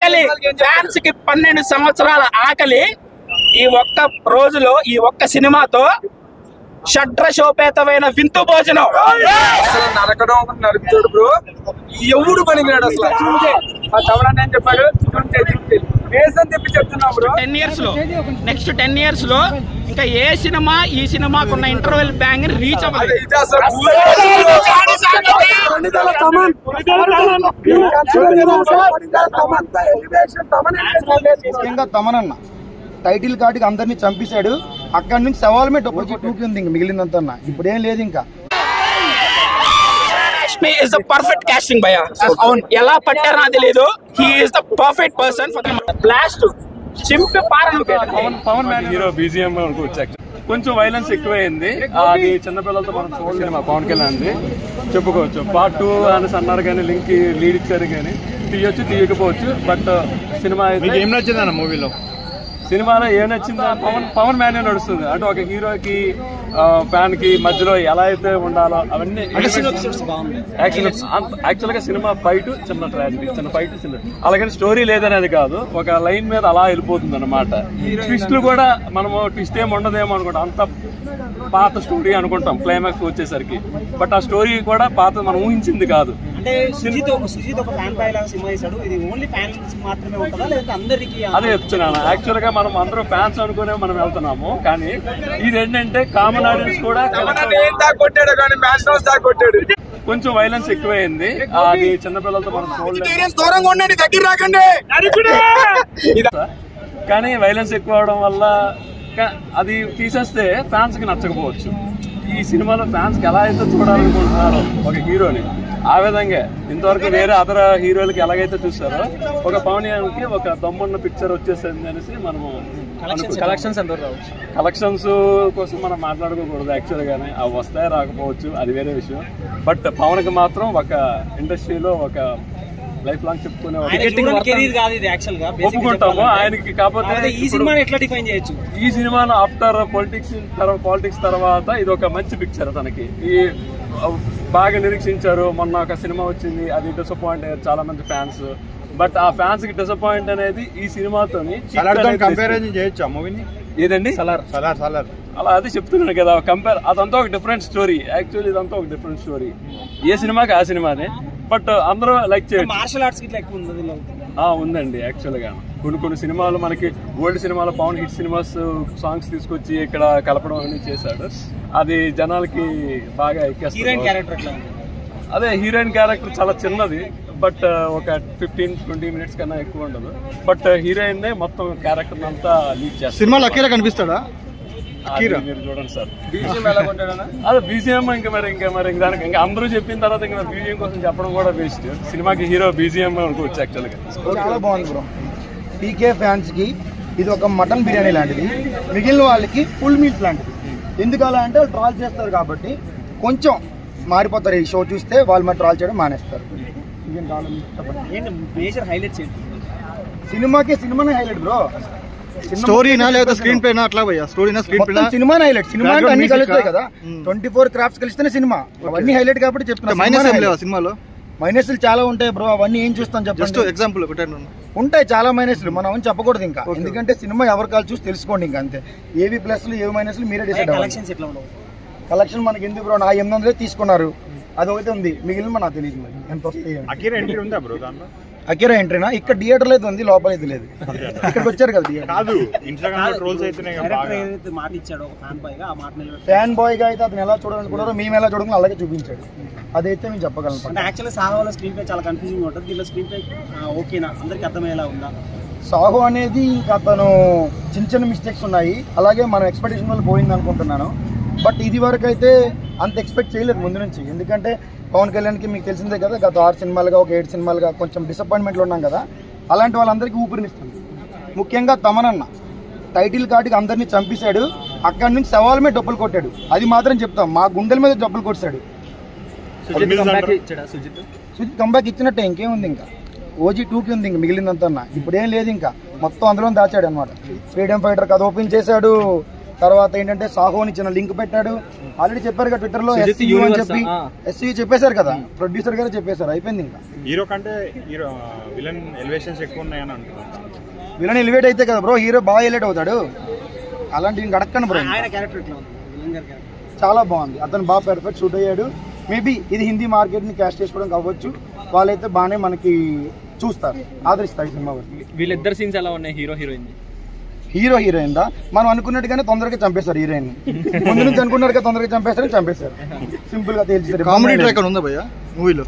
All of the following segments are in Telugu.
ఆకలి ఫ్యాన్స్ కి 12 సంవత్సరాల ఆకలి ఈ ఒక్క రోజులో ఈ ఒక్క సినిమాతో షడ్రశోపేతమైన వింతు భోజనం. అసలు నరకడం నరుకుతాడు బ్రో, ఎవడు పనికిరాడు అసలు. ఆ తవడా చెప్పాడు తెప్పి చెప్తున్నా బ్రో. 10 years లో నెక్స్ట్ 10 years లో ఇంకా ఏ సినిమా ఈ సినిమాకున్న ఇంటర్వెల్ బ్యాంగ్ రీచ్ అవ్వదు. ముఖ్యంగా తమనన్న టైటిల్ కార్డుకి అందరినీ చంపేశాడు. అక్కడి నుంచి సవాలమే డబ్బులు టూకి ఉంది, మిగిలిందంతా ఇప్పుడు ఏం లేదు. ఇంకా is the perfect casting భయ్యా. ఎలా పట్టారో తెలియదు. he is the perfect person for the blast. చింపి పారను పవన్ మ్యాన్ హీరో బీజిఎం అనుకోవచ్చు. కొంచెం వైలెన్స్ ఎక్కువైంది, అది చిన్నపిల్లలతో మనం చూడలేదు. మా పవన్ కళ్యాణ్ చెప్పుకోవచ్చు. పార్ట్ 2 అనేసి అన్నారు కానీ లింక్ లీడ్ ఇచ్చారు కానీ తీయొచ్చు తీయకపోవచ్చు. బట్ సినిమా అయితే ఏం నచ్చింది అన్న మూవీలో? సినిమాలో ఏం నచ్చిందా? పవన్ మ్యాన్ నడుస్తుంది. అంటే ఒక హీరోకి ఫ్యాన్ కి మధ్యలో ఎలా అయితే ఉండాలో అవన్నీ. యాక్చువల్ గా సినిమా ఫైట్ చిన్న ట్రాజడీ, చిన్న ఫైట్ చిన్న, అలాగని స్టోరీ లేదనేది కాదు, ఒక లైన్ మీద అలా వెళ్ళిపోతుంది అన్నమాట. ట్విస్ట్లు కూడా మనము ట్విస్ట్ ఏమి ఉండదేమో అనుకుంటాం, అంత పాత స్టోరీ అనుకుంటాం క్లైమాక్స్ వచ్చేసరికి. బట్ ఆ స్టోరీ కూడా పాత, మనం ఊహించింది కాదు. అదే చెప్తున్నాను. యాక్చువల్ గా మనం అందరూ ఫ్యాన్స్ అనుకునే మనం వెళ్తున్నాము, కానీ ఇది ఏంటంటే కామన్ ఆడియన్స్ కూడా కొంచెం వైలెన్స్ ఎక్కువైంది, అది చిన్నపిల్లలతో మనం చూడలేదు. కానీ వైలెన్స్ ఎక్కువ అవడం వల్ల అది తీసేస్తే ఫ్యాన్స్ కి నచ్చకపోవచ్చు. ఈ సినిమాలో ఫ్యాన్స్ కి ఎలా అయితే చూడాలనుకుంటున్నారో ఒక హీరోని, ఆ విధంగా ఇంతవరకు వేరే అదర్ హీరోలకి ఎలాగైతే చూస్తారో ఒక పవన్ కి ఒక దమ్మున్న పిక్చర్ వచ్చేసింది అనేసి మనము. కలెక్షన్స్ కోసం మనం మాట్లాడుకోకూడదు యాక్చువల్ గానే, అవి వస్తాయి రాకపోవచ్చు, అది వేరే విషయం. బట్ పవన్ కి మాత్రం ఒక ఇండస్ట్రీలో ఒక లైఫ్ లాంగ్ చెప్పుకునే ఒప్పుకుంటాము ఆయనకి. కాకపోతే ఈ సినిమాను ఆఫ్టర్ పాలిటిక్స్ తర్వాత ఇది ఒక మంచి పిక్చర్ తనకి. ఈ బాగా నిరీక్షించారు. మొన్న ఒక సినిమా వచ్చింది, అది డిసప్పాయింట్ అయ్యారు చాలా మంది ఫ్యాన్స్. బట్ ఆ ఫ్యాన్స్ కి డిసప్పాయింట్ అనేది ఈ సినిమాతోని కంపారిజన్ చేయొచ్చా మూవీని? ఏదండి అలా అది చెప్తున్నాను కదా, కంపేర్. అదంతా ఒక డిఫరెంట్ స్టోరీ. యాక్చువల్లీ ఇదంతా ఒక డిఫరెంట్ స్టోరీ. ఏ సినిమాకి ఆ సినిమానే. బట్ అందరూ లైక్ చేయండి. మార్షల్ ఆర్ట్స్ ఉందండి యాక్చువల్ గా. కొన్ని సినిమాలు మనకి ఓల్డ్ సినిమాలో పవన్ హిట్ సినిమాస్ సాంగ్స్ తీసుకొచ్చి ఇక్కడ కలపడం అనేది చేశాడు. అది జనాలకి బాగా ఎక్కేస్తుంది. అదే హీరోయిన్ క్యారెక్టర్ చాలా చిన్నది, బట్ ఒక 15-20 మినిట్స్ కన్నా ఎక్కువ ఉండదు. బట్ హీరోయిన్ మొత్తం క్యారెక్టర్ అంతా లీడ్ చేస్తారు. సినిమాలో అఖీరా కనిపిస్తాడా? మీరు చూడండి సార్, అదే బీజిఎం. ఇంకా దానికి ఇంకా అందరూ చెప్పిన తర్వాత ఇంకా బీజిఎం కోసం చెప్పడం కూడా వేస్ట్. సినిమాకి హీరో బీజిఎం అనుకోవచ్చు యాక్చువల్ గా. చాలా బాగుంది బ్రో. పీకే ఫ్యాన్స్ కి ఇది ఒక మటన్ బిర్యానీ లాంటిది, మిగిలిన వాళ్ళకి ఫుల్ మీల్స్ లాంటిది. ఎందుకు అలా అంటే వాళ్ళు ట్రాల్ చేస్తారు కాబట్టి కొంచెం మారిపోతారు. ఈ షో చూస్తే వాళ్ళు మరి ట్రాల్ చేయడం మానేస్తారు. సినిమానే హైలైట్ బ్రో. స్టోరీనా లేదా స్క్రీన్ ప్లేనా? అట్లా భయ్యా, స్టోరీనా స్క్రీన్ ప్లే? సినిమానే హైలైట్. సినిమా అంటే అన్ని కలుస్తాయి కదా, 24 క్రాఫ్ట్స్ కలిస్తేనే సినిమా. అవన్నీ హైలైట్ కాబట్టి చెప్తున్నా. మైనస్ ఏం లేవా సినిమాలో? మైనస్లు చాలా ఉంటాయి బ్రో, అవన్నీ ఏం చూస్తాం చెప్పండి. ఎగ్జాంపుల్ ఉంటాయి చాలా మైనస్లు, మనం అవన్నీ చెప్పకూడదు ఇంకా. ఎందుకంటే సినిమా ఎవరి కాల్ చూసి తెలుసుకోండి ఇంకా, అంతే. ఏవి ప్లస్లు ఏవి మైనస్లు మీరే డిసైడ్ అవ్వాలి. కలెక్షన్ మనకి ఎందుకు బ్రో, నా 800 తీసుకున్నారు, అదొకటి ఉంది, మిగిలిన నాకు తెలియదు ఎంత వస్తాయి. అఖీరా ఎంట్రీ ఉందా బ్రో దాంట్లో? అఖీరా ఎంట్రీనా? ఇక్కడ థియేటర్లో అయితే ఉంది, లోపల అయితే లేదు. ఇక్కడికి వచ్చారు కదా. ఫ్యాన్ బాయ్ గా అయితే అతను ఎలా చూడాలనుకున్నారో మేము ఎలా చూడాలి అలాగే చూపించాడు. అదైతే మేము చెప్పగలం. సాహో అనేది ఇంకా అతను చిన్న మిస్టేక్స్ ఉన్నాయి, అలాగే మనం ఎక్స్పెక్టేషన్ వల్ల పోయింది అనుకుంటున్నాను. బట్ ఇది వరకు అయితే అంత ఎక్స్పెక్ట్ చేయలేదు ముందు నుంచి. ఎందుకంటే పవన్ కళ్యాణ్కి మీకు తెలిసిందే కదా, గత 6 సినిమాలుగా ఒక 7 సినిమాలుగా కొంచెం డిసప్పాయింట్మెంట్లో ఉన్నాం కదా. అలాంటి వాళ్ళందరికీ ఊపిరినిస్తుంది. ముఖ్యంగా తమనన్న టైటిల్ కార్డుకి అందరినీ చంపేశాడు. అక్కడి నుంచి సవాలమే డబ్బులు కొట్టాడు. అది మాత్రం చెప్తాం, మా గుండెల మీద డబ్బులు కొట్టాడు. సుజిత్ కంబ్యాక్ ఇచ్చినట్టే, ఇంకేముంది. ఇంకా ఓజీ 2కి ఉంది, ఇంకా మిగిలిందంతా ఇప్పుడు ఏం లేదు. ఇంకా మొత్తం అందులో దాచాడు అనమాట. ఫ్రీడమ్ ఫైటర్ కథ ఓపెన్ చేశాడు, తర్వాత ఏంటంటే సాహోని చిన్న లింక్ పెట్టాడు. ఆల్రెడీ చెప్పారు కదా ట్విట్టర్ లో SCU అని చెప్పి, SCU చెప్పేశారు కదా, ప్రొడ్యూసర్ గారు చెప్పేశారు, అయిపోయింది. ఇంకా హీరో కంటే విలన్ ఎలివేషన్స్ ఎక్కువ ఉన్నాయని అంటున్నారు. విలన్ ఎలివేట్ అయితే కదా బ్రో హీరో బాగా ఎలివేట్ అవుతాడు. అలాంటి ఇంకా అడగండి బ్రో. చాలా బాగుంది, అతను బాగా పెర్ఫెక్ట్ షూట్ అయ్యాడు. మేబీ ఇది హిందీ మార్కెట్ ని క్యాష్ చేసుకోవడం కావచ్చు, వాళ్ళైతే బాగానే మనకి చూస్తారు, ఆదరిస్తారు ఈ సినిమా. వీళ్ళిద్దరు సీన్స్ ఎలా ఉన్నాయి హీరో హీరోయిన్? హీరో హీరోయిన్ దా మనం అనుకున్నట్టుగానే తొందరగా చంపేశారు హీరోయిన్. ముందు నుంచి అనుకున్నట్టుగా తొందరగా చంపేశారు. సింపుల్ గా తేల్చేశారు. కామెడీ ట్రాక్ ఉందా భయ్య మూవీలో?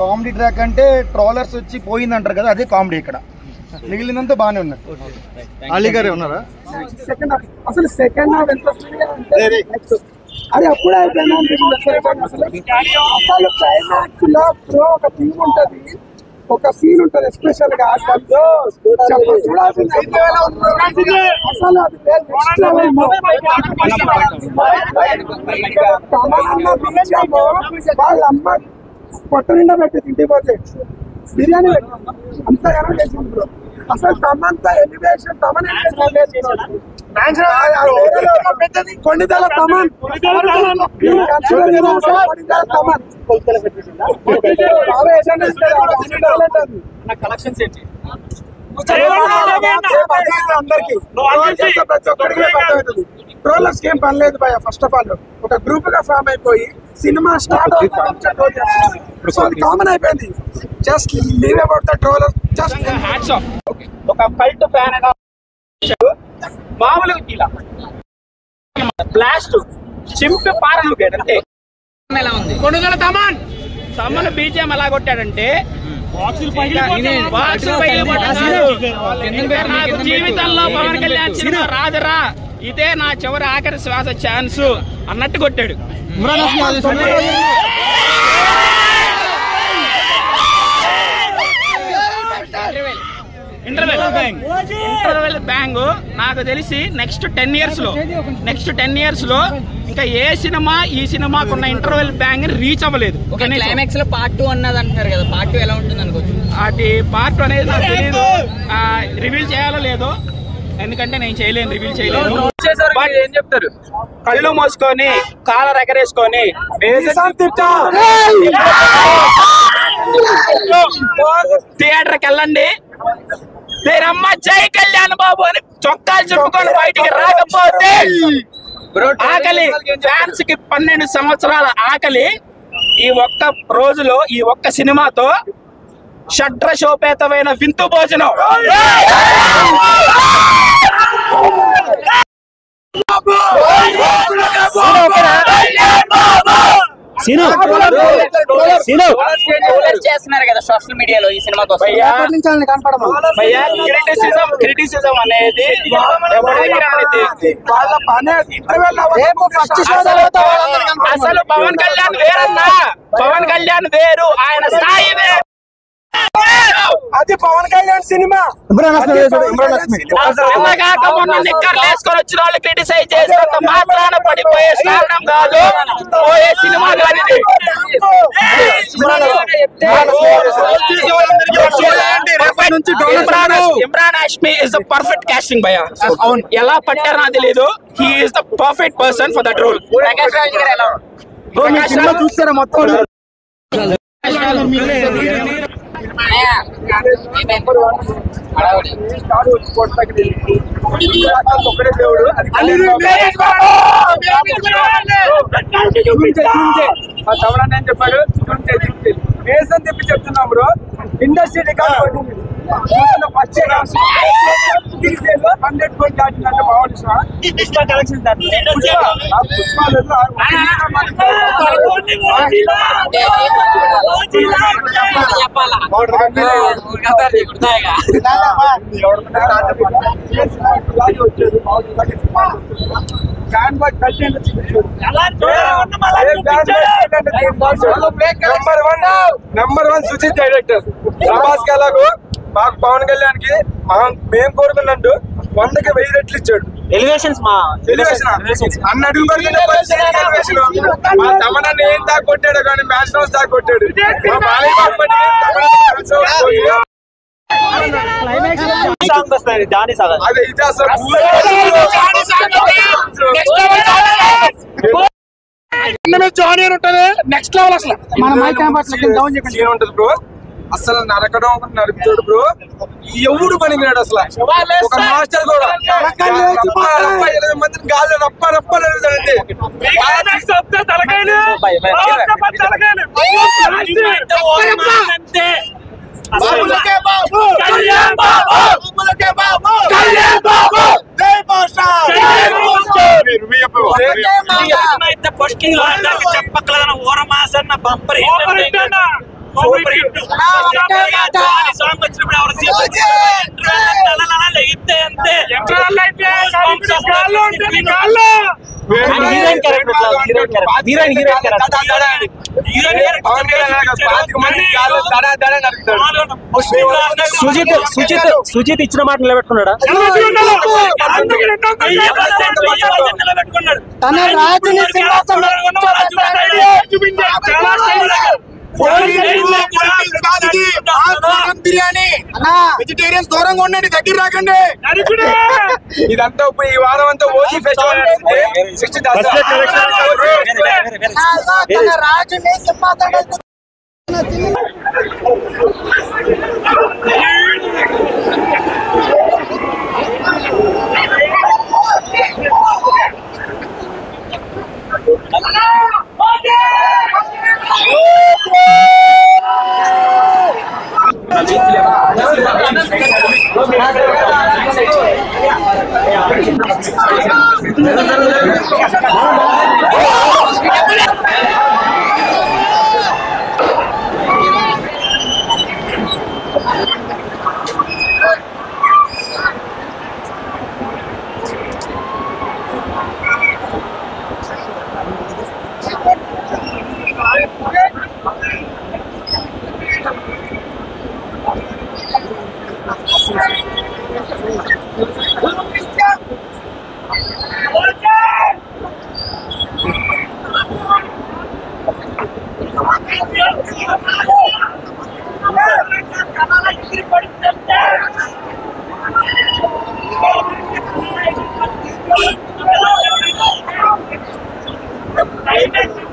కామెడీ ట్రాక్ అంటే ట్రోలర్స్ వచ్చి పోయిందంటారు కదా, అదే కామెడీ. ఇక్కడ మిగిలినంతా బాగానే ఉన్నారు. అలీ గారే ఉన్నారా? అసలు సెకండ్ హాఫ్ ఎంత అది అప్పుడే అయిపోయినా. అసలు క్లైమాక్స్ లో ప్రో ఒక థీమ్ ఉంటది, ఒక సీన్ ఉంటది ఎస్పెషల్ గా. అసలు వాళ్ళ అమ్మ పొట్ట నిండా పెట్టేది ఇంటికి పోతే బిర్యానీ అంతగానో చేసింది బ్రో. అసలు తమంతా ఎలివేషన్ తమన్ కొండిదల తమన్ కలెక్షన్స్ ఏంటి? ట్రోలర్స్ ఏం పని లేదు భయ. ఫస్ట్ ఆఫ్ ఆల్ ఒక గ్రూప్ గా ఫామ్ అయిపోయి సినిమా స్టార్ట్ అవుతుంది, కామన్ అయిపోయింది. Just leave about the troller. Just hats off. ఒక కల్ట్ ఫ్యాన్ మామూలుగా ఇలా బ్లాస్ట్ చింపి పారలు అంటే ఎలా ఉంది? కొనుగోల తమన్ బీజేఎం ఎలా కొట్టాడంటే నాకు జీవితంలో పవన్ కళ్యాణ్ సినిమా రాదురా, ఇదే నా చివరి ఆఖరి శ్వాస ఛాన్స్ అన్నట్టు కొట్టాడు. ఇంటర్వెల్ బ్యాంగ్ నాకు తెలిసి నెక్స్ట్ 10 years లో ఇంకా ఏ సినిమా ఈ సినిమాకున్న ఇంటర్వెల్ బ్యాంగ్ రీచ్ అవ్వలేదు. క్లైమాక్స్ లో పార్ట్ 2 అన్నది అంటున్నారు కదా, పార్ట్ 2 ఎలా ఉంటుంది అనుకోవచ్చు? అది పార్ట్ 2 అనేది నాకు తెలియదు, రివీల్ చేయాలో లేదో, ఎందుకంటే నేను చేయలేను, రివీల్ చేయలేను. ఏం చెప్తారు? కళ్ళు మోసుకొని కాలర్ ఎగరేసుకొని థియేటర్కి వెళ్ళండి, మీరమ్మ జై కళ్యాణ్ బాబు అని చొక్కాలు చెప్పుకొని బయటికి రాకపోతే ఆకలి ఫ్యాన్స్ కి 12 సంవత్సరాల ఆకలి ఈ ఒక్క రోజులో ఈ ఒక్క సినిమాతో షడ్రశోపేతమైన వింతు భోజనం. చేస్తున్నారు కదా సోషల్ మీడియాలో ఈ సినిమా కోసం. క్రిటిసిజం అనేది అసలు పవన్ కళ్యాణ్ వేరన్నా, పవన్ కళ్యాణ్ వేరు, ఆయన స్థాయి వేరు. అది పవన్ కళ్యాణ్ సినిమా. నిక్కర్లు వేసుకొని వచ్చిన వాళ్ళు క్రిటిసైజ్ చేసినంత మాత్రాన పడిపోయే స్థానం కాదు, పోయే సినిమా కాదు ఇది. Imran Hashmi is the perfect casting భయ్యా. ఎలా పట్టారో నాకు తెలియదు, he is the perfect person for that role. చూస్తారా మొత్తం ఒకడే దేవుడు. ఆ తవడా నేను చెప్పాడు మేసం తెప్పి చెప్తున్నాం బ్రో. ఇండస్ట్రీ రికార్డ్ ఫస్ట్ 100 కోట్లు దాటినట్టు బాగుంటుంది. Collection number 1 Sujeeth director. Prabhas కి ఎలాగో మాకు పవన్ కళ్యాణ్ కి మేము కోరుకున్నట్టు 100కి 1000 రెట్లు ఇచ్చాడు. ఎలివేషన్స్ అన్న అడుగు మా తమనని ఏం దాకా కొట్టాడు కానీ మ్యాచ్ హౌస్ దాకా కొట్టాడు. అదే ఇది అసలు నెక్స్ట్ లెవెల్ అసలు సీన్ ఉంటది బ్రో. అసలు నరకడం నరుకుతాడు బ్రో. ఎవడు పనికిరాడు అసలు. ఒక మాస్టర్ కూడా మందిని గాలి రప్ప రప్ప నడుగుతాడంటే చెప్పగల ఊరమాసన్న బంపర్ సుజిత్ ఇచ్చిన మాట నిలబెట్టుకున్నాడా? తన రాజుని బిర్యానీ వెజిటేరియన్స్ దూరంగా ఉండండి, దగ్గర రాకండి. ఇదంతా ఈ వారం అంతా ఓజీ ఫెస్టివల్ రాజుని సింహాసనం Amen.